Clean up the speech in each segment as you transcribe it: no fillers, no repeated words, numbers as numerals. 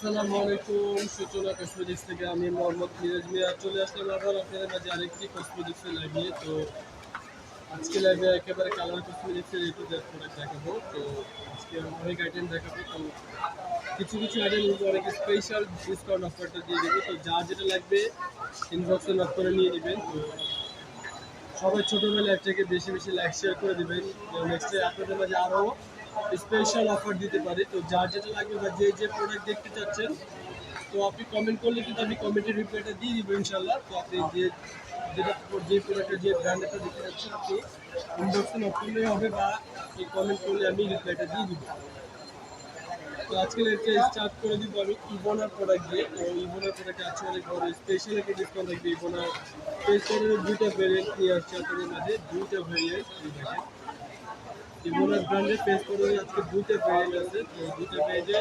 আসসালামু আলাইকুম, সূচনা কসমেটিক্স থেকে আমি মোহাম্মদ মিরাজ মিয়া চলে আসলাম আবার আপনাদের মাঝে আরেকটি কসমেটিক্সের লাইভ নিয়ে। তো আজকে লাইভে একেবারে কালার কসমেটিক্সের একটু প্রোডাক্ট দেখাবো। তো আজকে অনেক আইটেম দেখাবো। তো কিছু কিছু আইটেম অনেক স্পেশাল ডিসকাউন্ট অফারটা দিয়ে দেবো। তো যা যেটা লাগবে ইনবক্সে নক করে নিয়ে নেবেন। তো সবাই ছোটোবেলা লাইভটাকে বেশি বেশি লাইক শেয়ার করে দেবেন, নেক্সটে আপনাদের মাঝে আরও স্পেশাল অফার দিতে পারে। তো যার যেটা লাগবে বা যে যে প্রোডাক্ট দেখতে চাচ্ছেন, তো আপনি কমেন্ট করলে কিন্তু আমি কমেন্টের রিপ্লাইটা দিয়ে দিব ইনশাল্লাহ। তো আপনি যেটা যে প্রোডাক্টের যে ব্র্যান্ডটা দেখতে চাচ্ছেন আপনি ইনবক্সে নক করলেই হবে, বা আপনি কমেন্ট করলে আমি রিপ্লাইটা দিয়ে দিব। তো আজকে স্টার্ট করে দিব আমি ইভোনার প্রোডাক্ট দিয়ে। তো ইভোনার প্রোডাক্ট আছে অনেক বড় স্পেশাল একটা ডিসকাউন্ট থাকবে। ইভোনার ফেস পাউডারের দুইটা ভেরিয়েন্ট নিয়ে আসছে আপনাদের মাঝে, দুইটা ভেরিয়েন্ট। ইভোনার ব্র্যান্ডের ফেস পাউডারের আজকে দুইটা ভেরিয়েন্ট আছে। তো দুইটা ভেরিয়েন্টে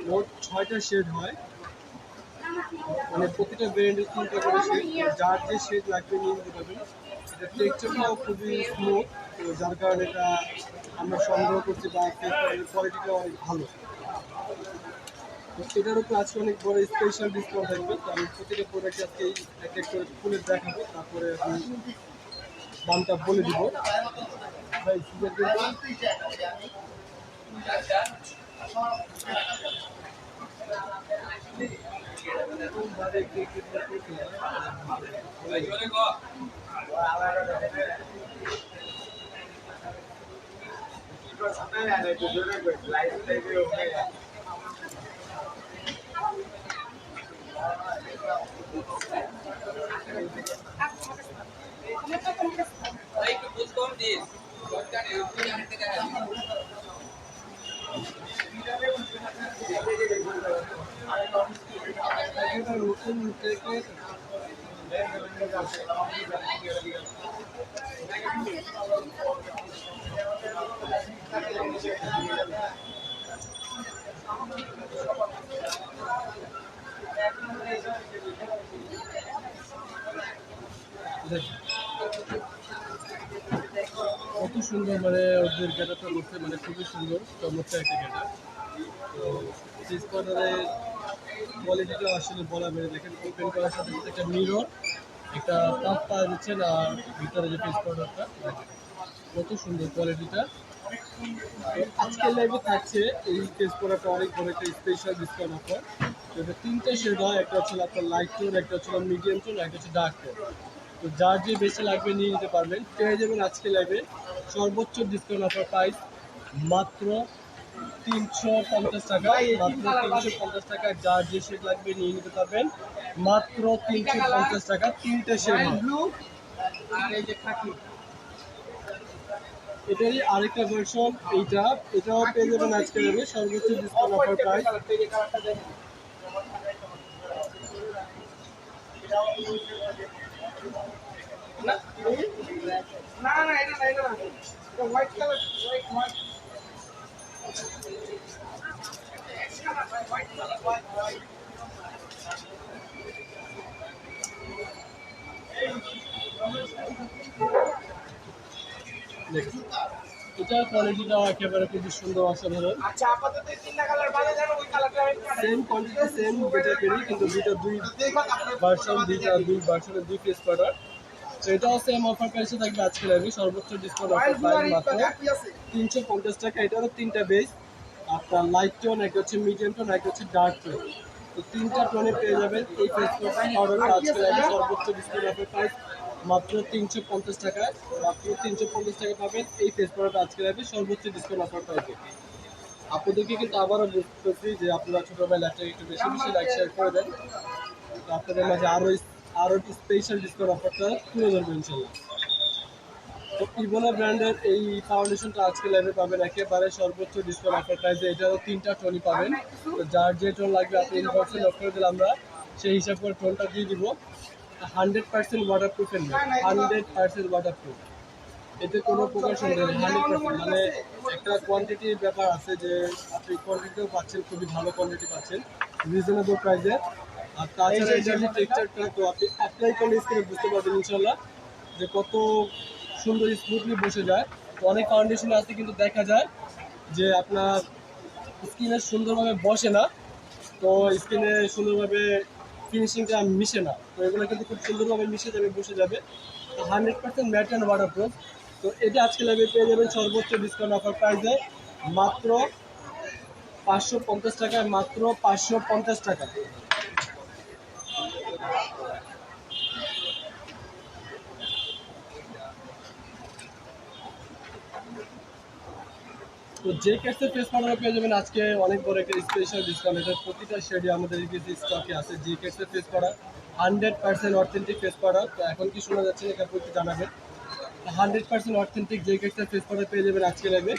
মোট 6টা শেড হয়, মানে প্রতিটা ভেরিয়েন্টের 3টা করে শেড। যার যে শেড লাগবে নিয়ে নিতে পারবেন। এটা টেক্সচারটাও খুবই স্মুথ, তো যার কারণে এটা আমরা সংগ্রহ করছি, বা ফেস পাউডারের কোয়ালিটিটা অনেক ভালো। তো এটার উপর আজকে অনেক বড় স্পেশাল ডিসকাউন্ট থাকবে। তো আমি প্রতিটা প্রোডাক্ট আজকে এক এক করে খুলে দেখাবো, তারপরে আমি দামটা বলে দিব। ভাই নতুন কত সুন্দর, মানে ওদের গেটাটা করছে, মানে খুবই সুন্দর চমৎকার একটা গেটা। তো ফেস পাউডারের কোয়ালিটিটা আসলে বলা বেড়ে, দেখেন ওপেন করার সাথে সাথে একটা মিরর, একটা পাম্প পাওয়া যাচ্ছে না, আর ভিতরে যে ফেস পাউডারটা কত সুন্দর কোয়ালিটিটা। তো আজকের লাইভে থাকছে এই ফেস পাউডারটা অনেক বড় একটা স্পেশাল ডিসকাউন্ট অফার। তো এটা 3টে শেড হয়, একটা হচ্ছে আপনার লাইট টোন, একটা হচ্ছে মিডিয়াম টোন, একটা হচ্ছে ডার্ক টোন। তো যার যে বেশি লাগবে নিয়ে নিতে পারবেন, পেয়ে যাবেন আজকে লাইভে সর্বোচ্চ ডিসকাউন্ট অফার প্রাইস মাত্র 350 টাকা। মাত্র 350 টাকা, যার যে শেড লাগবে নিয়ে নিতে পারবেন মাত্র 350 টাকা। 3টে শেড। আর এই যে খাকি, এটারই আরেকটা ভার্সন এইটা, এটাও পেয়ে যাবেন আজকে লাইভে সর্বোচ্চ ডিসকাউন্ট অফার প্রাইস। না না এটা না, এটা না, এটা হোয়াইট কালার, হোয়াইট এটার কোয়ালিটিটাও একেবারে খুবই সুন্দর, অসাধারণ। আচ্ছা আপাতত এই তিনটা কালার বাদে জানো ওই কালারটা আমি সেম কোয়ান্টিটি সেম যেটা পেরি, কিন্তু দুই ভার্সন, দুই ভার্সনের দুই ফেস পাউডার। তো এটাও সেম অফার প্রাইসে থাকবে আজকে লাইভে সর্বোচ্চ ডিসকাউন্ট অফার প্রাইস মাত্র 350 টাকা। এটারও 3টা বেস, আপনার লাইট টোন, একটা হচ্ছে মিডিয়াম টোন, একটা হচ্ছে ডার্ক টোন। তো তিনটা টোনে পেয়ে যাবেন এই ফেস পাউডারটা আজকে লাগে সর্বোচ্চ ডিসকাউন্ট অফার প্রাইস মাত্র 350 টাকায়। মাত্র 350 টাকা পাবেন এই ফেস পাউডারটা আজকে লাগবে সর্বোচ্চ ডিসকাউন্ট অফার প্রাইসে। আপনাদেরকে কিন্তু আবারও বলতেছি যে আপনারা ছোটোবেলা ল্যাপটপ একটু বেশি বেশি লাইক শেয়ার করে দেন, তো আপনাদের মাঝে আরও স্পেশাল ডিসকাউন্ট অফারটা তুলে ধরবো ইনশাল্লাহ। তো ইভোনা ব্র্যান্ডের এই ফাউন্ডেশনটা আজকে লাইভে পাবেন একেবারে সর্বোচ্চ ডিসকাউন্ট অফার প্রাইসে। এটারও তিনটা টোনই পাবেন। তো যার যে টোন লাগবে আপনি ইনবক্সে লক করে দিলে আমরা সেই হিসাব করে টোনটা দিয়ে দিব। 100% ওয়াটারপ্রুফ এর 100% ওয়াটারপ্রুফ, এতে কোনো প্রকার সন্দেহ নেই। 100% মানে একটা কোয়ান্টিটির ব্যাপার আছে যে আপনি কোয়ান্টিটিও পাচ্ছেন, খুবই ভালো কোয়ান্টিটি পাচ্ছেন রিজনেবল প্রাইসে। আর তাছাড়া এটার যে টেক্সচারটা তো আপনি অ্যাপ্লাই করলে স্কিনে বুঝতে পারবেন ইনশাল্লাহ যে কত সুন্দর স্মুথলি বসে যায়। তো অনেক ফাউন্ডেশন আছে কিন্তু দেখা যায় যে আপনার স্কিনে সুন্দরভাবে বসে না, তো স্কিনে সুন্দরভাবে ফিনিশিংটা মিশে না। তো এগুলো কিন্তু খুব সুন্দরভাবে মিশে যাবে, বসে যাবে। তো 100% ম্যাট অ্যান্ড ওয়াটারপ্রুফ। তো এটা আজকে লাইভে পেয়ে যাবেন সর্বোচ্চ ডিসকাউন্ট অফার প্রাইসে মাত্র 550 টাকায়, মাত্র 550 টাকা। তো যে কেসের ফেস পাউডার পেয়ে যাবেন আজকে অনেক বড় একটা স্পেশাল ডিসকাউন্ট। এটা প্রতিটা শেডে আমাদের কাছে স্টকে আছে। যে কেসের face powder 100% authentic face powder. তো এখন কি শোনা যাচ্ছে এটা একটু জানাবেন। 100% অথেন্টিক যে কেসের ফেস পাউডার পেয়ে যাবেন আজকে লাগবে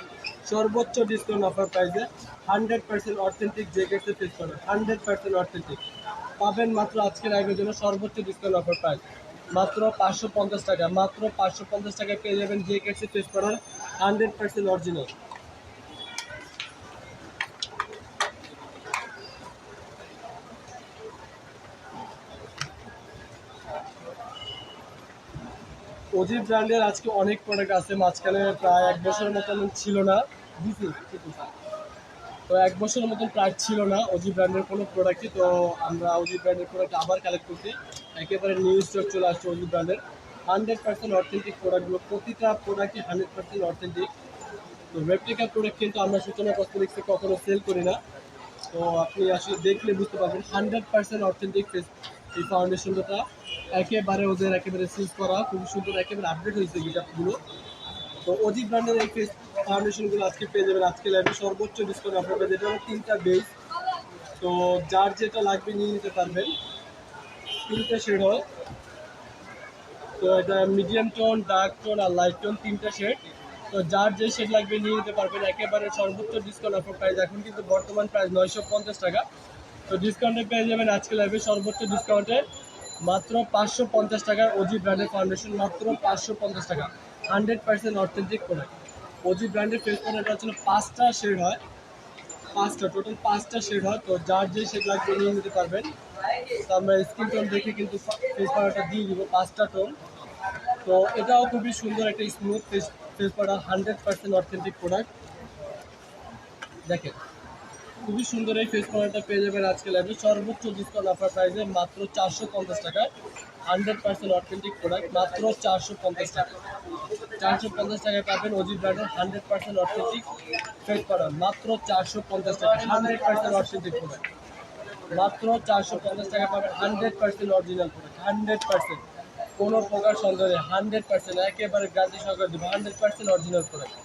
সর্বোচ্চ ডিসকাউন্ট অফার প্রাইসে। 100% অথেন্টিক যে কেসের ফেস পাউডার 100% অথেন্টিক পাবেন মাত্র আজকের আগের জন্য সর্বোচ্চ ডিসকাউন্ট অফার প্রাইস মাত্র 550 টাকা। মাত্র 550 টাকায় পেয়ে যাবেন যে কেসের ফেস পাউডার 100% অরিজিনাল। অজিত ব্র্যান্ডের আজকে অনেক প্রোডাক্ট আছে। মাঝখানে প্রায় 1 বছরের মতন ছিল না, তো 1 বছরের মতন প্রায় ছিল না অজিত ব্র্যান্ডের কোনো প্রোডাক্টই। তো আমরা অজিত ব্র্যান্ডের প্রোডাক্ট আবার কালেক্ট করছি, একেবারে নিউ স্টক চলে আসছে অজিত ব্র্যান্ডের 100% অথেন্টিক প্রোডাক্টগুলো। প্রতিটা প্রোডাক্টই 100% অথেন্টিক। তো রেপ্লিকা প্রোডাক্ট কিন্তু আমরা সূচনা কসমেটিক্সে কখনো সেল করি না। তো আপনি আসলে দেখলে বুঝতে পারবেন 100% অথেন্টিক ফেস এই ফাউন্ডেশনটা একেবারে ওদের একেবারে সিজ করা, খুব সুন্দর, একেবারে আপডেট হয়েছে গিটাপগুলো। তো অজিত ব্র্যান্ডের এই ফেস ফাউন্ডেশনগুলো আজকে পেয়ে যাবেন আজকে লাইভে সর্বোচ্চ ডিসকাউন্ট অফার পেয়ে। যেটা হলো 3টা বেস। তো যার যেটা লাগবে নিয়ে নিতে পারবেন। 3টা শেড হয়। তো এটা মিডিয়াম টোন, ডার্ক টোন আর লাইট টোন, 3টা শেড। তো যার যে শেড লাগবে নিয়ে নিতে পারবেন একেবারে সর্বোচ্চ ডিসকাউন্ট অফার প্রাইস। এখন কিন্তু বর্তমান প্রাইস 950 টাকা। তো ডিসকাউন্টে পেয়ে যাবেন আজকে লাইভে সর্বোচ্চ ডিসকাউন্টে মাত্র 550 টাকার অজিত ব্র্যান্ডের ফাউন্ডেশন, মাত্র 550 টাকা। 100% অথেন্টিক প্রোডাক্ট। অজিত ব্র্যান্ডের ফেস প্রোডাক্ট হচ্ছে 5টা শেড হয়, 5টা টোটাল 5টা শেড হয়। তো যার যে শেড লাগবে নিয়ে নিতে পারবেন। তো আমরা স্কিন টোন দেখে কিন্তু ফেস পাউডারটা দিয়ে দিব 5টা টোন। তো এটাও খুবই সুন্দর একটা smooth face powder, 100% authentic product. দেখেন খুবই সুন্দর এই ফেস পাউডারটা পেয়ে যাবেন আজকে লাইভে সর্বোচ্চ ডিসকাউন্ট অফার প্রাইসে মাত্র 450 টাকায়। 100% অথেন্টিক প্রোডাক্ট মাত্র 450 টাকা। 450 টাকায় পাবেন অজিত ব্র্যান্ডের 100% অথেন্টিক ফেস পাউডার মাত্র 450 টাকা। 100% অথেন্টিক প্রোডাক্ট মাত্র 450 টাকা পাবেন। 100% অরিজিনাল প্রোডাক্ট, 100% কোনো প্রকার সন্দেহ নেই। 100% একেবারে গ্যারান্টি সহকারে দেবো 100% অরিজিনাল প্রোডাক্ট।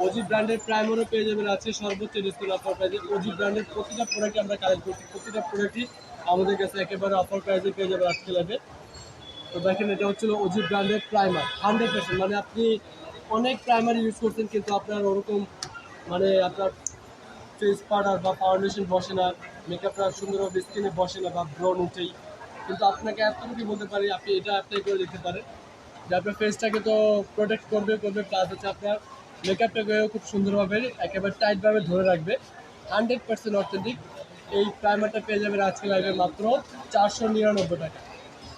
অজিত ব্র্যান্ডের প্রাইমারও পেয়ে যাবেন আছে সর্বোচ্চ ডিসকাউন্ট অফার প্রাইসে। অজিত ব্র্যান্ডের প্রতিটা প্রোডাক্ট আমরা কালেক্ট করছি, প্রতিটা প্রোডাক্টই আমাদের কাছে একেবারে অফার প্রাইসে পেয়ে যাবেন আজকে লাইভে। তো দেখেন এটা হচ্ছিল অজিত ব্র্যান্ডের প্রাইমার 100%। মানে আপনি অনেক প্রাইমার ইউজ করছেন কিন্তু আপনার ওরকম মানে আপনার ফেস পাউডার বা ফাউন্ডেশন বসে না, মেকআপটা সুন্দরভাবে স্কিনে বসে না বা ব্রণ উঠেই। কিন্তু আপনাকে এতটুকু বলতে পারি আপনি এটা অ্যাপ্লাই করে দেখতে পারেন যে আপনার ফেসটাকে তো প্রোটেক্ট করবে প্লাস হচ্ছে আপনার মেকআপটাকেও খুব সুন্দরভাবে একেবারে টাইটভাবে ধরে রাখবে। 100% অথেন্টিক এই প্রাইমারটা পেয়ে যাবেন আজকে লাইভে মাত্র 499 টাকা।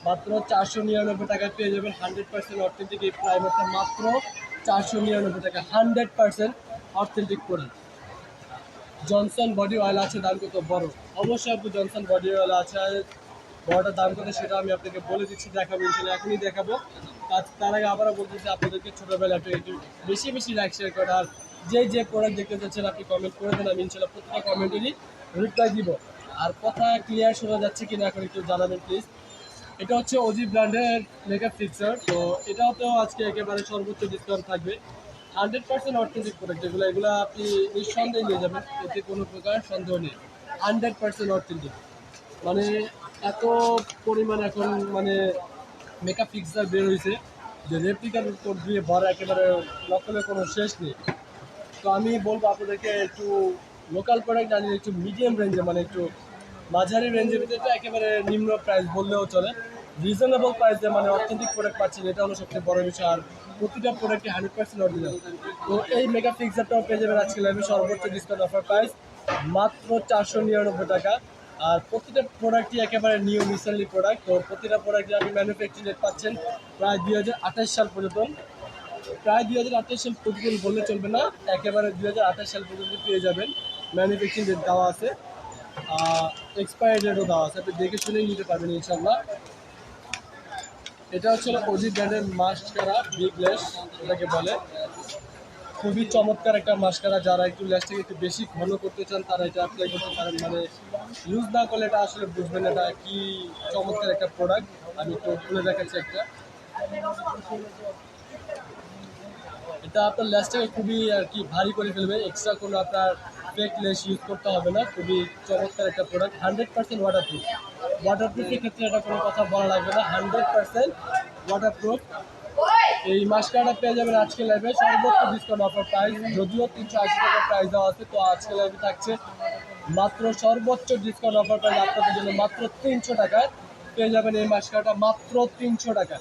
মাত্র 499 টাকায় পেয়ে যাবেন 100% অথেন্টিক এই প্রাইমারটা মাত্র 499 টাকা। 100% authentic product. Johnson body oil আছে, দাম কত বড়, অবশ্যই আপনি জনসন বডি অয়েল আছে বড়টার দাম কত সেটা আমি আপনাকে বলে দিচ্ছি, দেখাবো ইনশাল্লাহ, এখনই দেখাবো। তার আগে আবারও বলতেছি আপনাদেরকে ছোটোবেলা একটু বেশি বেশি লাইক শেয়ার করার যে প্রোডাক্ট দেখতে চাচ্ছেন আপনি কমেন্ট করে দেন, আমি ইনশাল্লাহ প্রত্যেকটা কমেন্টেরই রিপ্লাই দিব। আর কথা ক্লিয়ার শোনা যাচ্ছে কিনা এখন একটু জানাবেন প্লিজ। এটা হচ্ছে ওজি ব্র্যান্ডের মেকআপ ফিক্সার। তো এটাতেও আজকে একেবারে সর্বোচ্চ ডিসকাউন্ট থাকবে। 100% অথেন্টিক প্রোডাক্ট এগুলো আপনি নিঃসন্দেহে নিয়ে যাবেন, এতে কোনো প্রকার সন্দেহ নেই। 100% অথেন্টিক, মানে এত পরিমাণ এখন মানে মেকআপ ফিক্সার বের হয়েছে যে রেপ্লিকার উপর দিয়ে ভরা, একেবারে নকলের কোনো শেষ নেই। তো আমি বলবো আপনাদেরকে একটু লোকাল প্রোডাক্ট আনিয়ে একটু মিডিয়াম রেঞ্জে, মানে একটু মাঝারি রেঞ্জের ভিতরে, তো একেবারে নিম্ন প্রাইস বললেও চলে, রিজনেবল প্রাইসে মানে অথেন্টিক প্রোডাক্ট পাচ্ছেন, এটা হলো সবচেয়ে বড় বিষয়। আর প্রতিটা প্রোডাক্টে 100% অরিজিনাল। তো এই মেগা ফিক্সারটাও পেয়ে যাবেন আজকে লাইভে সর্বোচ্চ ডিসকাউন্ট অফার প্রাইস মাত্র 499 টাকা। আর প্রতিটা প্রোডাক্টই একেবারে নিউ রিসেন্টলি প্রোডাক্ট। তো প্রতিটা প্রোডাক্টে আপনি ম্যানুফ্যাকচারিং ডেট পাচ্ছেন প্রায় 2028 সাল পর্যন্ত। প্রায় 2028 সাল পর্যন্ত বললে চলবে না, একেবারে 2028 সাল পর্যন্ত পেয়ে যাবেন। ম্যানুফ্যাকচারিং ডেট দেওয়া আছে, এক্সপায়ারি ডেটও দেওয়া আছে, আপনি দেখে শুনেই নিতে পারবেন ইনশাল্লাহ। এটা হচ্ছে ওজি ব্র্যান্ডের মাস্কারা বিগ ল্যাশ এটাকে বলে। খুবই চমৎকার একটা মাস্কারা, যারা একটু ল্যাশটাকে একটু বেশি ঘন করতে চান তারা এটা অ্যাপ্লাই করতে পারেন। মানে ইউজ না করলে এটা আসলে বুঝবেন এটা কি চমৎকার একটা প্রোডাক্ট। আমি তো খুলে দেখাচ্ছি একটা। এটা আপনার ল্যাশটাকে খুবই আর কি ভারী করে ফেলবে, এক্সট্রা কোনো আপনার ফেক লেস ইউজ করতে হবে না। খুবই চমৎকার একটা প্রোডাক্ট, 100% ওয়াটারপ্রুফ। ওয়াটারপ্রুফের ক্ষেত্রে এটা কোনো কথা বলা লাগবে না, 100% ওয়াটারপ্রুফ। এই মাস্কারাটা পেয়ে যাবেন আজকে লাইভে সর্বোচ্চ ডিসকাউন্ট অফার প্রাইস, যদিও 380 টাকা প্রাইস দেওয়া আছে, তো আজকে লাইভে থাকছে মাত্র সর্বোচ্চ ডিসকাউন্ট অফার প্রাইস আপনাদের জন্য মাত্র 300 টাকায় পেয়ে যাবেন এই মাস্কারাটা মাত্র 300 টাকা।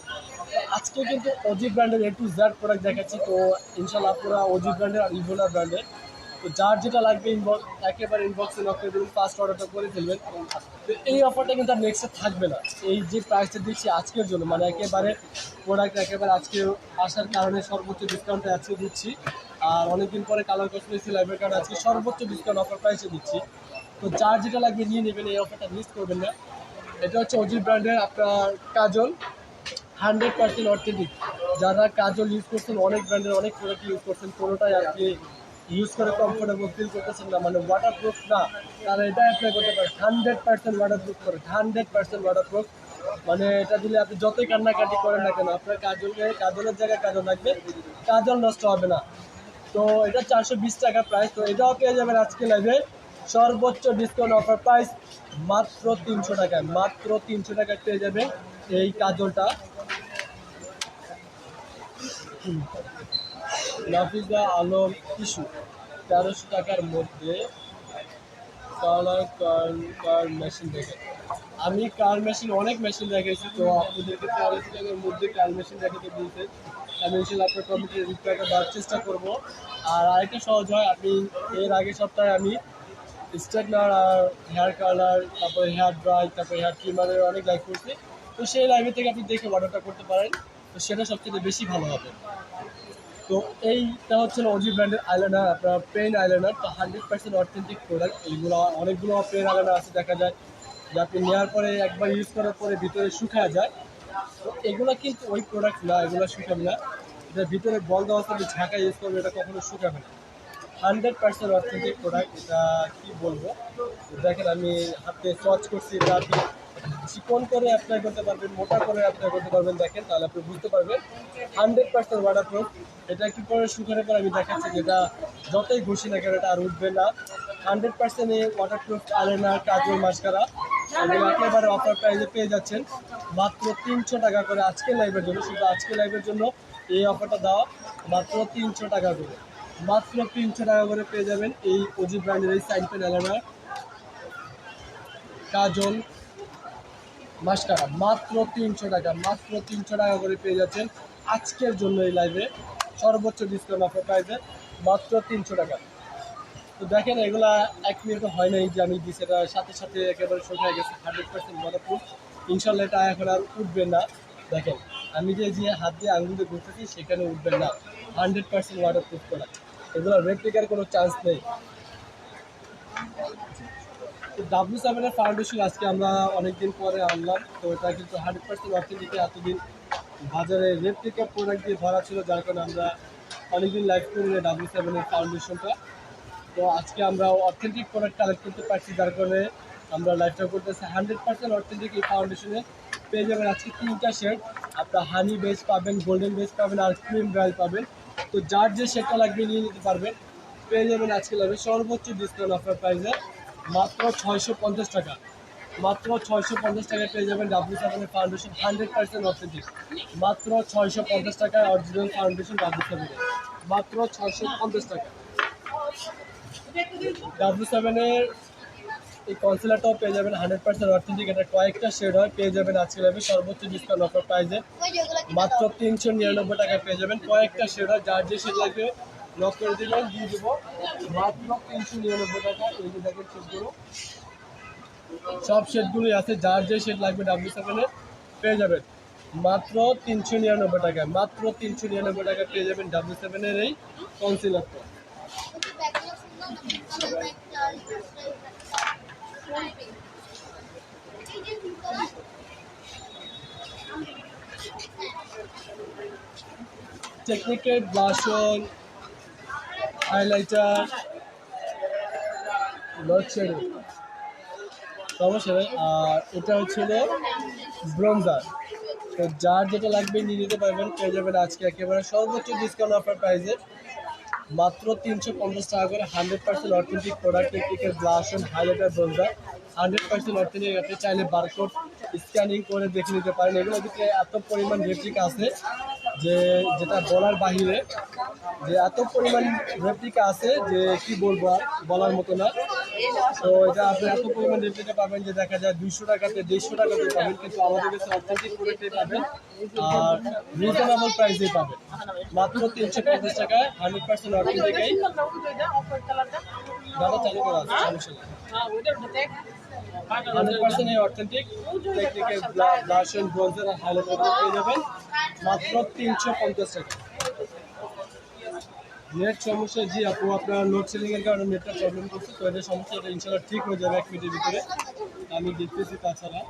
আজকে কিন্তু ওজি ব্র্যান্ডের A to Z প্রোডাক্ট দেখাচ্ছি। তো ইনশাল্লাহ আপনারা ওজি ব্র্যান্ডের আর ইভোলা ব্র্যান্ডের, তো যার যেটা লাগবে একেবারে ইনবক্সে নক করে দেবেন, ফার্স্ট অর্ডারটা করে ফেলবেন। তো এই অফারটা কিন্তু আর নেক্সটে থাকবে না। এই যে প্রাইসটা দিচ্ছি আজকের জন্য, মানে একেবারে প্রোডাক্ট একেবারে আজকে আসার কারণে সর্বোচ্চ ডিসকাউন্টটা আজকে দিচ্ছি। আর অনেকদিন পরে কালার কসমেটিক্স লাইভের কারণে আজকে সর্বোচ্চ ডিসকাউন্ট অফার প্রাইসে দিচ্ছি। তো যার যেটা লাগবে নিয়ে নেবেন, এই অফারটা মিস করবেন না। এটা হচ্ছে ওজি ব্র্যান্ডের আপনার কাজল, 100% অথেন্টিক। যারা কাজল ইউজ করছেন, অনেক ব্র্যান্ডের অনেক প্রোডাক্ট ইউজ করছেন, কোনোটাই আপনি ইউজ করে কমফোর্টেবল ফিল করতেছেন না, মানে ওয়াটারপ্রুফ না, তারা এটা অ্যাপ্লাই করতে পারে। 100% ওয়াটারপ্রুফ করে, 100% ওয়াটারপ্রুফ। মানে এটা দিলে আপনি যতই কান্নাকাটি করেন না কেন, আপনার কাজলের জায়গায় কাজল লাগবে, কাজল নষ্ট হবে না। তো এটা 420 টাকা প্রাইস। তো এটাও পেয়ে যাবেন আজকে লাইভে সর্বোচ্চ ডিসকাউন্ট অফার প্রাইস মাত্র 300 টাকায়। মাত্র 300 টাকায় পেয়ে যাবেন এই কাজলটা। নাফিজা আলম টিস্যু 1300 টাকার মধ্যে কালার কার মেশিন দেখেন। আমি কার মেশিন অনেক মেশিন দেখাইছি, তো আপনাদেরকে 1300 টাকার মধ্যে কার মেশিন দেখাতে বলতে আমি ইনশাল্লাহ আপনার কমিটির রিপ্লাইটা দেওয়ার চেষ্টা করবো। আর আরেকটা সহজ হয়, আপনি এর আগের সপ্তাহে আমি স্ট্রেটনার আর হেয়ার কালার, তারপরে হেয়ার ড্রাই, তারপরে হেয়ার ট্রিমারের অনেক লাইভ করছি। তো সেই লাইভে থেকে আপনি দেখে অর্ডারটা করতে পারেন, তো সেটা সবচেয়ে বেশি ভালো হবে। তো এইটা হচ্ছে ওজি ব্র্যান্ডের আইলাইনার, আপনার পেন আইলাইনার। তো 100% অথেন্টিক প্রোডাক্ট। এইগুলো অনেকগুলো পেন আইলাইনার আছে, দেখা যায় যে আপনি নেওয়ার পরে একবার ইউজ করার পরে ভিতরে শুকায় যায়। তো এগুলো কিন্তু ওই প্রোডাক্ট না, এগুলো শুকাবে না। এটা ভিতরে বল দেওয়া আছে, আপনি ঝাঁকা ইউজ করবেন, এটা কখনো শুকাবে না। 100% অথেন্টিক প্রোডাক্ট। এটা কী বলবো, দেখেন আমি হাতে সোয়াচ করছি, এটা আপনি চিকন করে অ্যাপ্লাই করতে পারবেন, মোটা করে অ্যাপ্লাই করতে পারবেন, দেখেন তাহলে আপনি বুঝতে পারবেন। 100% ওয়াটারপ্রুফ। এটা একটু পরে শুকানোর পর আমি দেখাচ্ছি যে এটা যতই ঘষি না কেন এটা আর উঠবে না। 100% এই ওয়াটারপ্রুফ আইলাইনার, কাজল, মাস্কারা এগুলো একেবারে অফার প্রাইসে পেয়ে যাচ্ছেন মাত্র 300 টাকা করে আজকে লাইভের জন্য। শুধু আজকে লাইভের জন্য এই অফারটা দেওয়া, মাত্র 300 টাকা করে। মাত্র 300 টাকা করে পেয়ে যাবেন এই ওজি ব্র্যান্ডের এই সাইড পেন আইলাইনার, কাজল, মাস্কারা মাত্র 300 টাকা। মাত্র 300 টাকা করে পেয়ে যাচ্ছেন আজকের জন্য এই লাইভে সর্বোচ্চ ডিসকাউন্ট অফার প্রাইসে মাত্র 300 টাকা। তো দেখেন এগুলা 1 মিনিটও হয় নাই যে আমি দিচ্ছি, এটা সাথে সাথে একেবারে শুকিয়ে গেছে। 100% ওয়াটারপ্রুফ। ইনশাল্লাহ এটা এখন আর উঠবে না। দেখেন আমি যে হাত দিয়ে আঙুল দিয়ে ঘুরতেছি সেখানে উঠবে না। 100% ওয়াটারপ্রুফ করা, এগুলো রেপ্লিকার কোনো চান্স নেই। W7 এর ফাউন্ডেশন আজকে আমরা অনেকদিন পরে আনলাম। তো এটা কিন্তু 100% অথেন্টিক। এতদিন বাজারে রেপ্লিকা প্রোডাক্ট দিয়ে ভরা ছিল, যার কারণে আমরা অনেকদিন লাইভ করি না W7 এর ফাউন্ডেশনটা। তো আজকে আমরা অথেন্টিক প্রোডাক্ট কালেক্ট করতে পারছি, যার কারণে আমরা লাইভটা করতেছি। 100% অথেন্টিক এই ফাউন্ডেশনে পেয়ে যাবেন আজকে 3টা শেড। আপনার হানি বেস পাবেন, গোল্ডেন বেস পাবেন আর ক্রিম ড্রাই পাবেন। তো যার যে শেডটা লাগবে নিয়ে নিতে পারবেন। পেয়ে যাবেন আজকে লাগবে সর্বোচ্চ ডিসকাউন্ট অফার প্রাইসে মাত্র 650 টাকা। মাত্র 650 টাকায় পেয়ে যাবেন W7 এর ফাউন্ডেশন 100% অথেন্টিক। মাত্র 650 টাকায় অরিজিনাল ফাউন্ডেশন W7 এর, মাত্র 650 টাকা। W7 এর এই কনসিলারটাও পেয়ে যাবেন 100% অথেন্টিক। এটা কয়েকটা শেড হয়, পেয়ে যাবেন আজকে লাগবে সর্বোচ্চ ডিসকাউন্ট অফার প্রাইসে মাত্র 399 টাকায় পেয়ে যাবেন। কয়েকটা শেড হয়, যার যে শেড লাগবে লক করে দিবেন, দিয়ে দেবো মাত্র 399 টাকা। এই যে দেখেন শেডগুলো, সব শেডগুলোই আছে, যার যে শেড লাগবে W7 এর পেয়ে যাবেন মাত্র 399 টাকায়। মাত্র 399 টাকায় পেয়ে যাবেন W7 এর এই কনসিলারটা। টেকনিকের blush on, highlighter, load shedding, সমস্যা নেই। আর এটা হচ্ছিল ব্রোঞ্জার। তো যার যেটা লাগবে নিয়ে নিতে পারবেন, পেয়ে যাবেন আজকে একেবারে সর্বোচ্চ ডিসকাউন্ট অফার প্রাইসে মাত্র 350 টাকা করে। 100% অথেন্টিক প্রোডাক্ট, টেকনিকের blush on, highlighter, bronzer 100% authentic. আপনি চাইলে বারকোড স্ক্যানিং করে দেখে নিতে পারেন। এগুলোর ভিতরে এত পরিমাণ রেপ্লিকা আছে যে যেটা বলার বাহিরে, যে এত পরিমাণ রেপ্লিকা আছে যে কি বলবো আর বলার মতো না। তো এটা আপনি এত পরিমাণ রেপ্লিকা পাবেন যে দেখা যায় 200 টাকাতে 150 টাকাতে পাবেন, কিন্তু আমাদের কাছে অথেন্টিক প্রোডাক্টে পাবেন আর রিজনেবল প্রাইসে পাবেন মাত্র 350 টাকায়। 100% অথেন্টিক। দাদা চালু করা আছে, সমস্যা নেই। 100% এই অথেন্টিক টেকনিকের ব্লাশ অন, ব্রোঞ্জার আর হাইলাইটার পেয়ে যাবেন মাত্র 350 টাকা। নেট সমস্যা? জি আপু, আপনার লোড সেলিং এর কারণে নেটটা প্রবলেম করছে। তো এটা সমস্যা, এটা ইনশাল্লাহ ঠিক হয়ে যাবে 1 মিনিটের ভিতরে, আমি দেখতেছি। তাছাড়া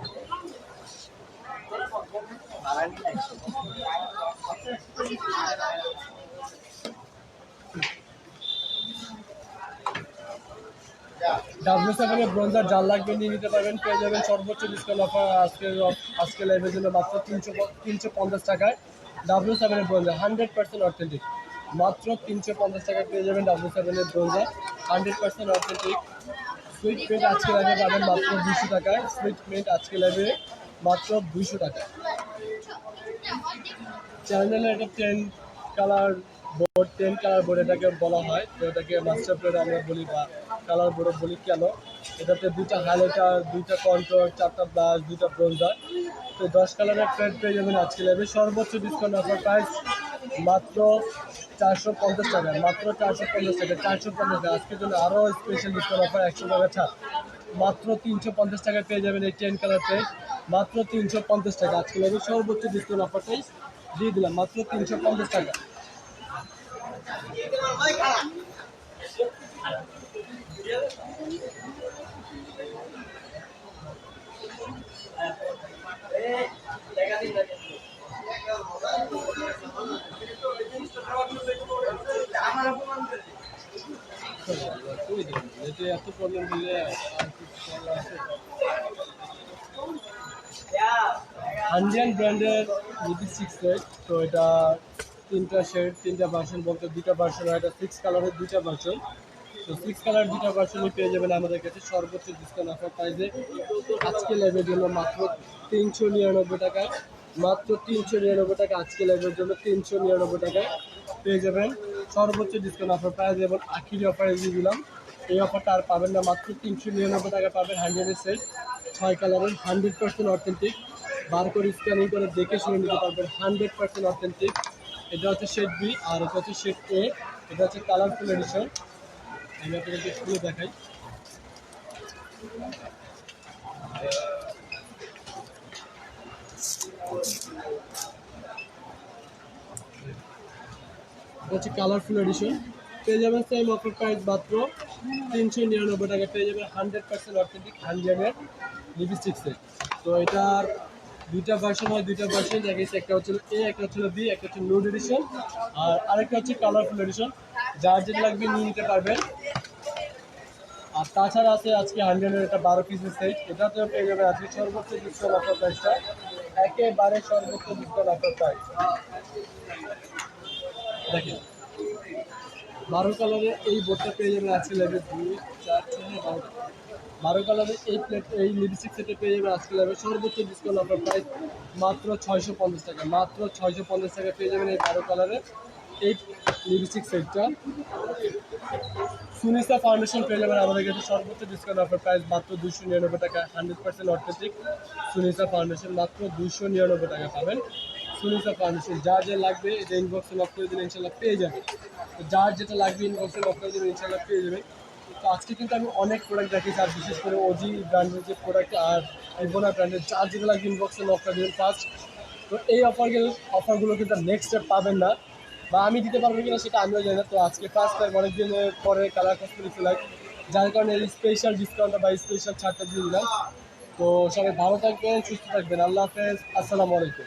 W7 এর ব্রোঞ্জার যার লাগবে নিয়ে নিতে পারবেন, পেয়ে যাবেন সর্বোচ্চ ডিসকাউন্ট অফার আজকে লাইভের জন্য মাত্র 350 টাকায়। W7 এর ব্রোঞ্জার 100% অথেন্টিক, মাত্র 350 টাকায় পেয়ে যাবেন W7 এর ব্রোঞ্জার 100% অথেন্টিক। সুইট পেন্ট আজকে লাইভে পাবেন মাত্র 200 টাকায়। সুইট পেন্ট আজকে লাইভে মাত্র 200 টাকায়। চ্যানেলে এটা 10 কালার বোর্ড, 10 কালার বোর্ড এটাকে বলা হয়। তো এটাকে মাস্টার বোর্ড আমরা বলি বা কালার বোর্ড বলি কেন? এটাতে 2টা হাইলাইটার, 2টা কন্ট্রোল, 4টা ব্লাশ, 2টা ব্রোঞ্জার। তো 10 কালারের প্লেট পেয়ে যাবেন আজকে লাইভে সর্বোচ্চ ডিসকাউন্ট অফার প্রাইস মাত্র 450 টাকা। মাত্র 450 টাকা, 450 টাকা। আজকের জন্য আরও স্পেশাল ডিসকাউন্ট অফার 100 টাকা ছাড়। মাত্র 350 টাকায় পেয়ে যাবেন এই 10 কালার প্লেট, মাত্র 350 টাকা। আজকে লাইভে সর্বোচ্চ ডিসকাউন্ট অফারটাই দিয়ে দিলাম মাত্র 350 টাকা। এত প্রবলেম দিলে ইন্ডিয়ান ব্র্যান্ডের লিপস্টিক সেট। তো এটা 3টা শেড, 3টা ভার্সন, বলতে 2টা ভার্সন হয়। এটা 6 কালারের 2টা ভার্সন। তো 6 কালার 2টা ভার্সনই পেয়ে যাবেন আমাদের কাছে সর্বোচ্চ ডিসকাউন্ট অফার প্রাইসে আজকে লাইভের জন্য মাত্র 399 টাকায়। মাত্র 399 টাকা আজকে লাইভের জন্য 399 টাকায় পেয়ে যাবেন সর্বোচ্চ ডিসকাউন্ট অফার প্রাইস। এবং আখিরি অফারে দিয়ে দিলাম, এই অফারটা আর পাবেন না। মাত্র 399 টাকা পাবেন 100 এর সেট, 6 কালারের, 100% অথেন্টিক। বার করে স্ক্যানিং করে দেখে শুনে নিতে পারবেন, 100% অথেন্টিক। এটা হচ্ছে শেড বি আর এটা হচ্ছে শেড এ। এটা হচ্ছে কালারফুল এডিশন। আমি আপনাদেরকে খুলে দেখাই। এটা হচ্ছে কালারফুল এডিশন, পেয়ে যাবেন সেম অফার প্রাইস মাত্র 399 টাকা। পেয়ে যাবেন 100% অথেন্টিক 100 এর লিপস্টিক সেট। তো এটার দুইটা ভার্সন হয়, দুইটা ভার্সন দেখিয়েছি, একটা হচ্ছে এ, একটা হচ্ছে বি, একটা হচ্ছে নুড এডিশন, আর আরেকটা হচ্ছে কালারফুল এডিশন। যার যেটা লাগবে নিয়ে নিতে পারবেন। আর তাছাড়া আছে আজকে 100-এর একটা 12 পিসের সেট, এটাতেও পেয়ে যাবে আজকে সর্বোচ্চ ডিসকাউন্ট অফার প্রাইসটা, একেবারে সর্বোচ্চ ডিসকাউন্ট অফার প্রাইস। দেখেন 12 কালারের এই বোর্ডটা পেয়ে যাবেন আজকে লেভেল 2, 4, 6, 12 কালারের এই প্লেট, এই লিপস্টিক সেটে পেয়ে যাবেন আজকে লেভেল সর্বোচ্চ ডিসকাউন্ট অফার প্রাইস মাত্র 650 টাকা। মাত্র 650 টাকা পেয়ে যাবেন এই 12 কালারের এই লিপস্টিক সেটটা। সুনিসা ফাউন্ডেশন পেয়ে যাবেন আমাদের কাছে সর্বোচ্চ ডিসকাউন্ট অফার প্রাইস মাত্র 299 টাকা। 100% অথেন্টিক সুনিসা ফাউন্ডেশন মাত্র 299 টাকা পাবেন। সুনিসা ফাউন্ডেশন যা যা লাগবে এটা ইনবক্সে লক করে দিলে ইনশাল্লাহ পেয়ে যাবেন। তো যার যেটা লাগবে ইনবক্সে লক করে দিলে ইনশাল্লাহ পেয়ে যাবেন। তো আজকে কিন্তু আমি অনেক প্রোডাক্ট দেখিয়েছি, আর বিশেষ করে ওজি ব্র্যান্ডের যে প্রোডাক্ট আর ইভোনা ব্র্যান্ডের যার যেটা লাগবে ইনবক্সে লক করে দেবেন ফার্স্ট। তো এই অফারগুলো কিন্তু নেক্সট স্টেপ পাবেন না, বা আমি দিতে পারবো কিনা সেটা আমিও জানি না। তো আজকে ফার্স্ট টাইম অনেক দিনের পরে কালার কসমেটিক্স লাইক, যার কারণে এই স্পেশাল ডিসকাউন্টটা বা স্পেশাল ছাড়টা দিয়ে দিলাম। তো সবাই ভালো থাকবেন, সুস্থ থাকবেন, আল্লাহ হাফেজ, আসসালামু আলাইকুম।